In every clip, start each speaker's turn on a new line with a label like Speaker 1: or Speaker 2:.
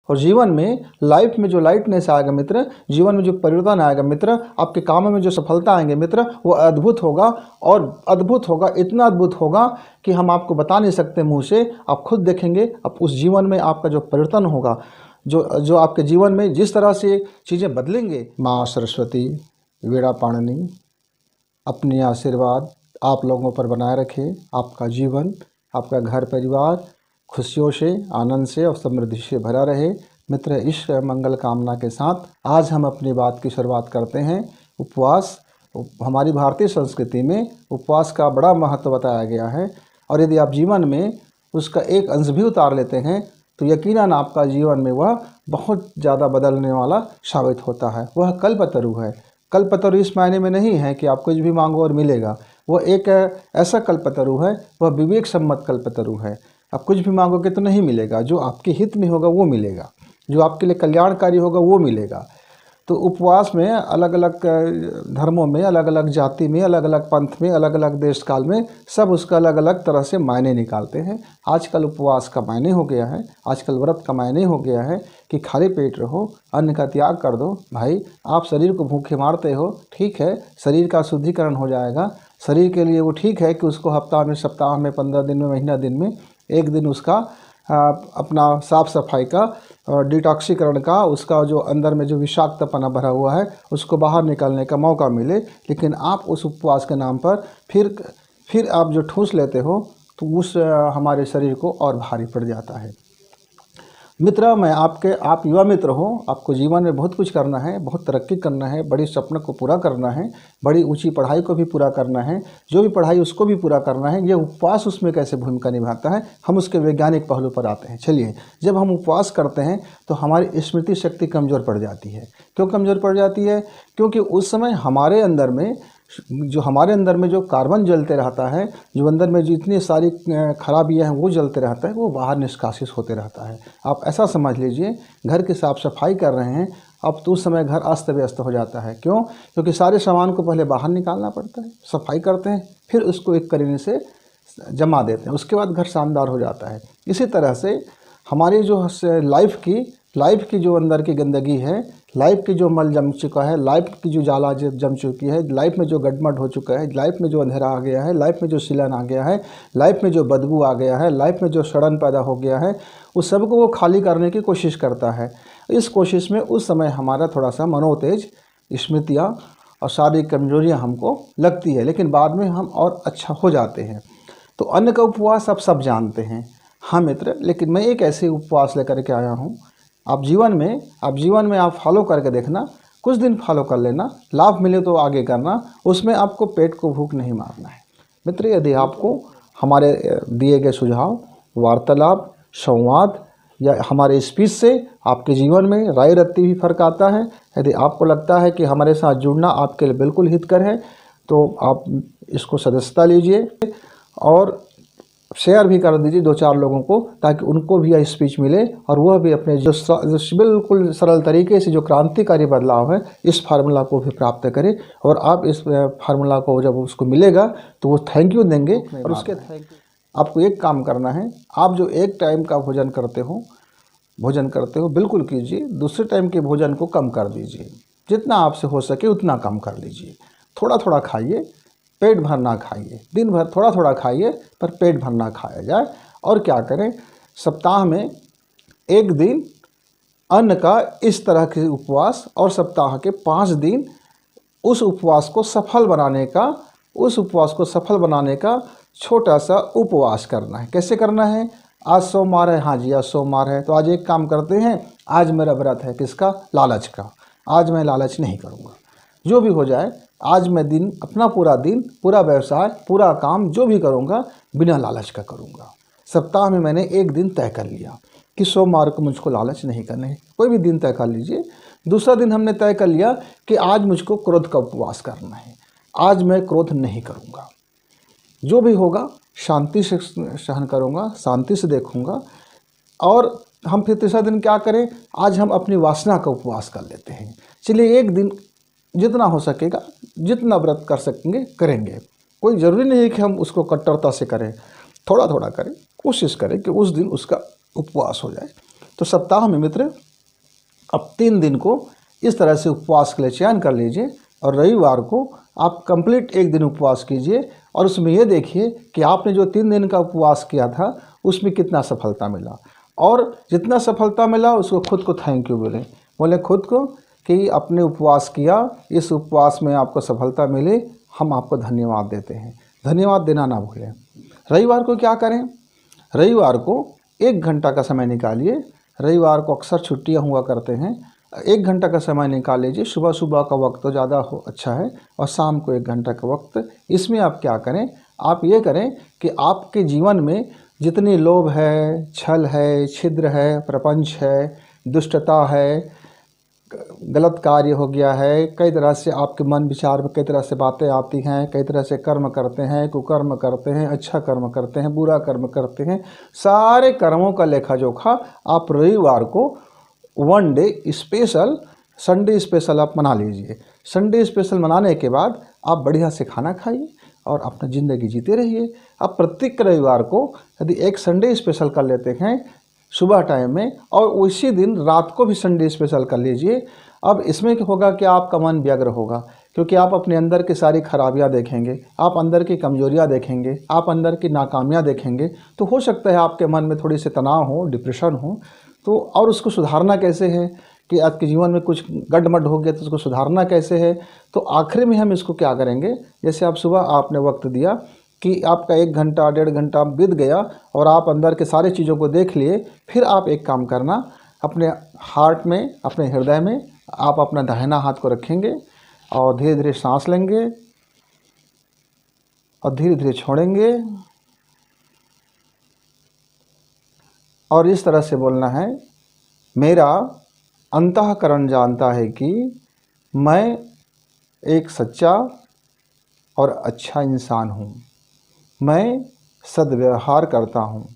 Speaker 1: और जीवन में लाइफ में जो लाइटनेस आएगा मित्र, जीवन में जो परिवर्तन आएगा मित्र, आपके कामों में जो सफलता आएंगे मित्र, वो अद्भुत होगा। और अद्भुत होगा, इतना अद्भुत होगा कि हम आपको बता नहीं सकते मुँह से, आप खुद देखेंगे। आप उस जीवन में आपका जो परिवर्तन होगा, जो आपके जीवन में जिस तरह से चीज़ें बदलेंगे। माँ सरस्वती वीणा पाणिनी अपनी आशीर्वाद आप लोगों पर बनाए रखे। आपका जीवन, आपका घर परिवार खुशियों से, आनंद से और समृद्धि से भरा रहे। मित्र, इस मंगल कामना के साथ आज हम अपनी बात की शुरुआत करते हैं। उपवास, हमारी भारतीय संस्कृति में उपवास का बड़ा महत्व बताया गया है, और यदि आप जीवन में उसका एक अंश भी उतार लेते हैं तो यकीनन आपका जीवन में वह बहुत ज़्यादा बदलने वाला साबित होता है। वह कल्पतरु है। कल्पतरु इस मायने में नहीं है कि आप कुछ भी मांगो और मिलेगा। वह एक ऐसा कल्पतरु है, वह विवेक सम्मत कल्पतरु है। आप कुछ भी मांगोगे तो नहीं मिलेगा, जो आपके हित में होगा वो मिलेगा, जो आपके लिए कल्याणकारी होगा वो मिलेगा। तो उपवास में अलग अलग धर्मों में, अलग अलग जाति में, अलग अलग पंथ में, अलग अलग देश काल में सब उसका अलग अलग तरह से मायने निकालते हैं। आजकल उपवास का मायने हो गया है, आजकल व्रत का मायने हो गया है कि खाली पेट रहो, अन्न का त्याग कर दो। भाई, आप शरीर को भूखे मारते हो, ठीक है, शरीर का शुद्धिकरण हो जाएगा। शरीर के लिए वो ठीक है कि उसको हफ्ता में, सप्ताह में, 15 दिन में, महीना दिन में एक दिन उसका अपना साफ़ सफाई का, डिटॉक्सीकरण का, उसका जो अंदर में जो विषाक्तपना भरा हुआ है उसको बाहर निकालने का मौका मिले। लेकिन आप उस उपवास के नाम पर फिर आप जो ठूस लेते हो तो उस हमारे शरीर को और भारी पड़ जाता है। मित्र, आप युवा मित्र हो, आपको जीवन में बहुत कुछ करना है, बहुत तरक्की करना है, बड़ी सपनों को पूरा करना है, बड़ी ऊंची पढ़ाई को भी पूरा करना है, जो भी पढ़ाई उसको भी पूरा करना है। ये उपवास उसमें कैसे भूमिका निभाता है, हम उसके वैज्ञानिक पहलू पर आते हैं। चलिए, जब हम उपवास करते हैं तो हमारी स्मृति शक्ति कमज़ोर पड़ जाती है। क्यों कमज़ोर पड़ जाती है? क्योंकि उस समय हमारे अंदर में जो कार्बन जलते रहता है, जो अंदर में जितनी सारी खराबियां हैं वो जलते रहता है, वो बाहर निष्कासित होते रहता है। आप ऐसा समझ लीजिए, घर की साफ़ सफाई कर रहे हैं, अब तो उस समय घर अस्त व्यस्त हो जाता है। क्यों? क्योंकि सारे सामान को पहले बाहर निकालना पड़ता है, सफाई करते हैं, फिर उसको एक करीने से जमा देते हैं, उसके बाद घर शानदार हो जाता है। इसी तरह से हमारी जो लाइफ की जो अंदर की गंदगी है, लाइफ की जो मल जम चुका है, लाइफ की जो जाला जम चुकी है, लाइफ में जो गड़मड़ हो चुका है, लाइफ में जो अंधेरा आ गया है, लाइफ में जो सिलन आ गया है, लाइफ में जो बदबू आ गया है, लाइफ में जो सड़न पैदा हो गया है, उस सब को वो खाली करने की कोशिश करता है। इस कोशिश में उस समय हमारा थोड़ा सा मनोतेज, स्मृतियाँ और शारीरिक कमजोरियाँ हमको लगती है, लेकिन बाद में हम और अच्छा हो जाते हैं। तो अन्न का उपवास आप सब जानते हैं। हाँ मित्र, लेकिन मैं एक ऐसे उपवास लेकर के आया हूँ। आप जीवन में आप फॉलो करके देखना, कुछ दिन फॉलो कर लेना, लाभ मिले तो आगे करना, उसमें आपको पेट को भूख नहीं मारना है। मित्र, यदि आपको हमारे दिए गए सुझाव, वार्तालाप, संवाद या हमारे स्पीच से आपके जीवन में राय रत्ती भी फर्क आता है, यदि आपको लगता है कि हमारे साथ जुड़ना आपके लिए बिल्कुल हितकर है, तो आप इसको सदस्यता लीजिए और शेयर भी कर दीजिए 2-4 लोगों को, ताकि उनको भी यह स्पीच मिले और वह भी अपने जो बिल्कुल सरल तरीके से जो क्रांतिकारी बदलाव है, इस फार्मूला को भी प्राप्त करें। और आप इस फार्मूला को जब उसको मिलेगा तो वो थैंक यू देंगे। और उसके आपको एक काम करना है, आप जो एक टाइम का भोजन करते हो बिल्कुल कीजिए, दूसरे टाइम के भोजन को कम कर दीजिए। जितना आपसे हो सके उतना कम कर लीजिए। थोड़ा थोड़ा खाइए, पेट भर ना खाइए। दिन भर थोड़ा थोड़ा खाइए, पर पेट भर ना खाया जाए। और क्या करें, सप्ताह में एक दिन अन्न का इस तरह के उपवास, और सप्ताह के 5 दिन उस उपवास को सफल बनाने का छोटा सा उपवास करना है। कैसे करना है? आज सोमवार है, हाँ जी आज सोमवार है, तो आज एक काम करते हैं, आज मेरा व्रत है किसका? लालच का। आज मैं लालच नहीं करूँगा, जो भी हो जाए, आज मैं पूरा दिन, पूरा व्यवसाय, पूरा काम जो भी करूँगा बिना लालच का करूँगा। सप्ताह में मैंने एक दिन तय कर लिया कि सोमवार को मुझको लालच नहीं करना है। कोई भी दिन तय कर लीजिए। दूसरा दिन हमने तय कर लिया कि आज मुझको क्रोध का उपवास करना है, आज मैं क्रोध नहीं करूँगा, जो भी होगा शांति से सहन करूँगा, शांति से देखूँगा। और हम फिर तीसरा दिन क्या करें? आज हम अपनी वासना का उपवास कर लेते हैं। चलिए, एक दिन जितना हो सकेगा, जितना व्रत कर सकेंगे करेंगे। कोई ज़रूरी नहीं है कि हम उसको कट्टरता से करें, थोड़ा थोड़ा करें, कोशिश करें कि उस दिन उसका उपवास हो जाए। तो सप्ताह में मित्र अब 3 दिन को इस तरह से उपवास के लिए चयन कर लीजिए और रविवार को आप कंप्लीट 1 दिन उपवास कीजिए और उसमें ये देखिए कि आपने जो 3 दिन का उपवास किया था उसमें कितना सफलता मिला, और जितना सफलता मिला उसको खुद को थैंक यू बोले खुद को कि आपने उपवास किया, इस उपवास में आपको सफलता मिली, हम आपको धन्यवाद देते हैं। धन्यवाद देना ना भूलें। रविवार को क्या करें? रविवार को 1 घंटा का समय निकालिए। रविवार को अक्सर छुट्टियां हुआ करते हैं। 1 घंटा का समय निकाल लीजिए। सुबह सुबह का वक्त तो ज़्यादा अच्छा है और शाम को 1 घंटा का वक्त। इसमें आप क्या करें? आप ये करें कि आपके जीवन में जितनी लोभ है, छल है, छिद्र है, प्रपंच है, दुष्टता है, गलत कार्य हो गया है, कई तरह से आपके मन विचार में कई तरह से बातें आती हैं, कई तरह से कर्म करते हैं, कुकर्म करते हैं, अच्छा कर्म करते हैं, बुरा कर्म करते हैं, सारे कर्मों का लेखा जोखा आप रविवार को 1 डे स्पेशल, संडे स्पेशल आप मना लीजिए। संडे स्पेशल मनाने के बाद आप बढ़िया से खाना खाइए और अपना ज़िंदगी जीते रहिए। आप प्रत्येक रविवार को यदि एक संडे स्पेशल कर लेते हैं सुबह टाइम में और उसी दिन रात को भी संडे स्पेशल कर लीजिए। अब इसमें क्या होगा कि आपका मन व्यग्र होगा, क्योंकि आप अपने अंदर की सारी खराबियां देखेंगे, आप अंदर की कमजोरियां देखेंगे, आप अंदर की नाकामियां देखेंगे। तो हो सकता है आपके मन में थोड़ी सी तनाव हो, डिप्रेशन हो, तो और उसको सुधारना कैसे है कि आपके जीवन में कुछ गड़बड़ हो गया तो उसको सुधारना कैसे है। तो आखिर में हम इसको क्या करेंगे, जैसे आप सुबह आपने वक्त दिया कि आपका 1 घंटा 1.5 घंटा बीत गया और आप अंदर के सारी चीज़ों को देख लिए, फिर आप एक काम करना, अपने हार्ट में, अपने हृदय में आप अपना दाहिना हाथ को रखेंगे और धीरे धीरे सांस लेंगे और धीरे धीरे छोड़ेंगे और इस तरह से बोलना है, मेरा अंतःकरण जानता है कि मैं एक सच्चा और अच्छा इंसान हूँ। मैं सद्व्यवहार करता हूँ।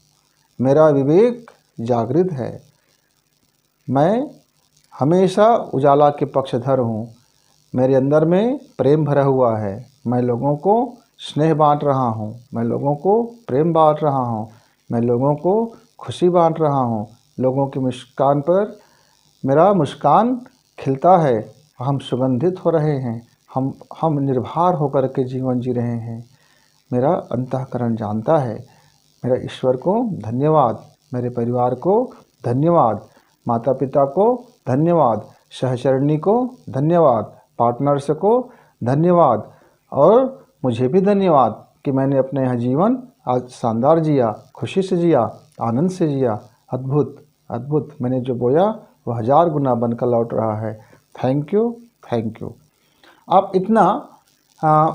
Speaker 1: मेरा विवेक जागृत है। मैं हमेशा उजाला के पक्षधर हूँ। मेरे अंदर में प्रेम भरा हुआ है। मैं लोगों को स्नेह बांट रहा हूँ। मैं लोगों को प्रेम बांट रहा हूँ। मैं लोगों को खुशी बांट रहा हूँ। लोगों की मुस्कान पर मेरा मुस्कान खिलता है। हम सुगंधित हो रहे हैं। हम निर्भर होकर के जीवन जी रहे हैं। मेरा अंतःकरण जानता है। मेरा ईश्वर को धन्यवाद, मेरे परिवार को धन्यवाद, माता पिता को धन्यवाद, सहचरणी को धन्यवाद, पार्टनर्स को धन्यवाद और मुझे भी धन्यवाद कि मैंने अपने यह जीवन आज शानदार जिया, खुशी से जिया, आनंद से जिया। अद्भुत अद्भुत, मैंने जो बोया वह 1000 गुना बनकर लौट रहा है। Thank you, thank you. आप इतना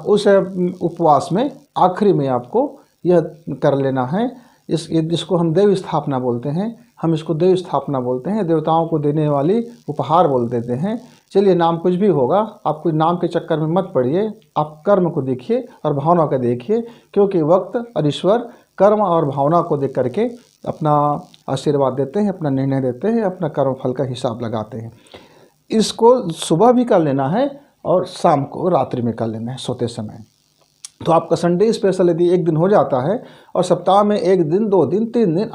Speaker 1: उस उपवास में आखिरी में आपको यह कर लेना है। जिसको हम देव स्थापना बोलते हैं, हम इसको देव स्थापना बोलते हैं, देवताओं को देने वाली उपहार बोल देते हैं। चलिए, नाम कुछ भी होगा, आप कोई नाम के चक्कर में मत पड़िए। आप कर्म को देखिए और भावना को देखिए, क्योंकि वक्त और ईश्वर कर्म और भावना को देख करके अपना आशीर्वाद देते हैं, अपना निर्णय देते हैं, अपना कर्म फल का हिसाब लगाते हैं। इसको सुबह भी कर लेना है और शाम को रात्रि में कर लेना है सोते समय। तो आपका संडे स्पेशल यदि 1 दिन हो जाता है और सप्ताह में 1 दिन, 2 दिन, 3 दिन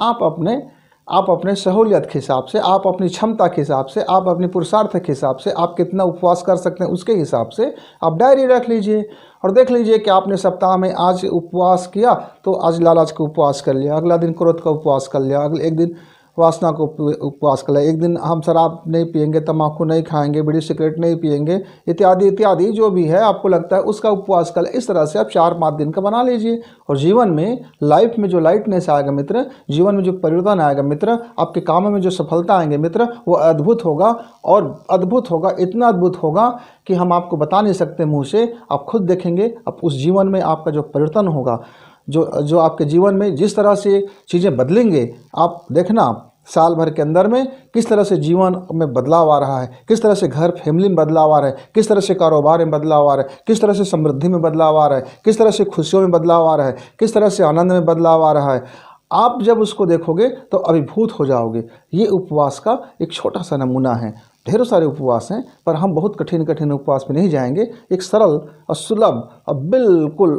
Speaker 1: आप अपने सहूलियत के हिसाब से, आप अपनी क्षमता के हिसाब से, आप अपनी पुरुषार्थ के हिसाब से, आप कितना उपवास कर सकते हैं उसके हिसाब से आप डायरी रख लीजिए और देख लीजिए कि आपने सप्ताह में आज उपवास किया तो आज लालच का उपवास कर लिया, अगला दिन क्रोध का उपवास कर लिया, अगले 1 दिन वासना को उपवास कर लिया, 1 दिन हम शराब नहीं पिएंगे, तम्बाकू नहीं खाएंगे, बीड़ी सिगरेट नहीं पिएंगे, इत्यादि इत्यादि जो भी है आपको लगता है उसका उपवास कर। इस तरह से आप 4-5 दिन का बना लीजिए और जीवन में, लाइफ में जो लाइटनेस आएगा मित्र, जीवन में जो परिवर्तन आएगा मित्र, आपके कामों में जो सफलता आएंगे मित्र, वो अद्भुत होगा और अद्भुत होगा, इतना अद्भुत होगा कि हम आपको बता नहीं सकते मुँह से। आप खुद देखेंगे, अब उस जीवन में आपका जो परिवर्तन होगा, जो आपके जीवन में जिस तरह से चीज़ें बदलेंगे, आप देखना साल भर के अंदर में किस तरह से जीवन में बदलाव आ रहा है, किस तरह से घर फैमिली में बदलाव आ रहा है, किस तरह से कारोबार में बदलाव आ रहा है, किस तरह से समृद्धि में बदलाव आ रहा है, किस तरह से खुशियों में बदलाव आ रहा है, किस तरह से आनंद में बदलाव आ रहा है। आप जब उसको देखोगे तो अभिभूत हो जाओगे। ये उपवास का एक छोटा सा नमूना है। ढेरों सारे उपवास हैं पर हम बहुत कठिन उपवास में नहीं जाएंगे। एक सरल और सुलभ और बिल्कुल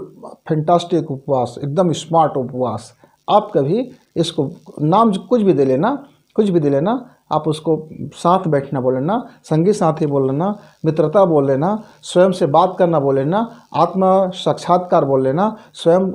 Speaker 1: फैंटास्टिक उपवास, एकदम स्मार्ट उपवास। आप कभी इसको नाम कुछ भी दे लेना, कुछ भी दे लेना, आप उसको साथ बैठना बोल लेना, संगी साथी बोल लेना, मित्रता बोल लेना, स्वयं से बात करना बोल लेना, आत्म साक्षात्कार बोल लेना, स्वयं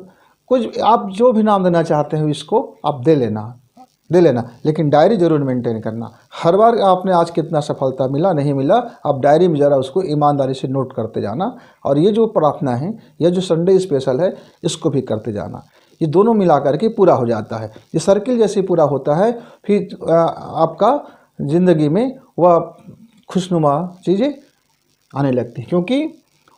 Speaker 1: कुछ आप जो भी नाम देना चाहते हो इसको आप दे लेना, लेकिन डायरी जरूर मेंटेन करना। हर बार आपने आज कितना सफलता मिला नहीं मिला, आप डायरी में ज़रा उसको ईमानदारी से नोट करते जाना। और ये जो प्रार्थना है, यह जो संडे स्पेशल है, इसको भी करते जाना। ये दोनों मिला करके पूरा हो जाता है, ये सर्किल जैसे पूरा होता है। फिर आपका ज़िंदगी में वह खुशनुमा चीज़ें आने लगती, क्योंकि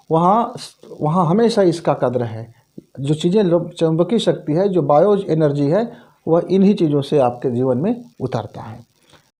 Speaker 1: वहाँ हमेशा इसका कद्र है। जो चीज़ें चुंबकीय शक्ति है, जो बायो एनर्जी है, वह इन्हीं चीज़ों से आपके जीवन में उतरता है।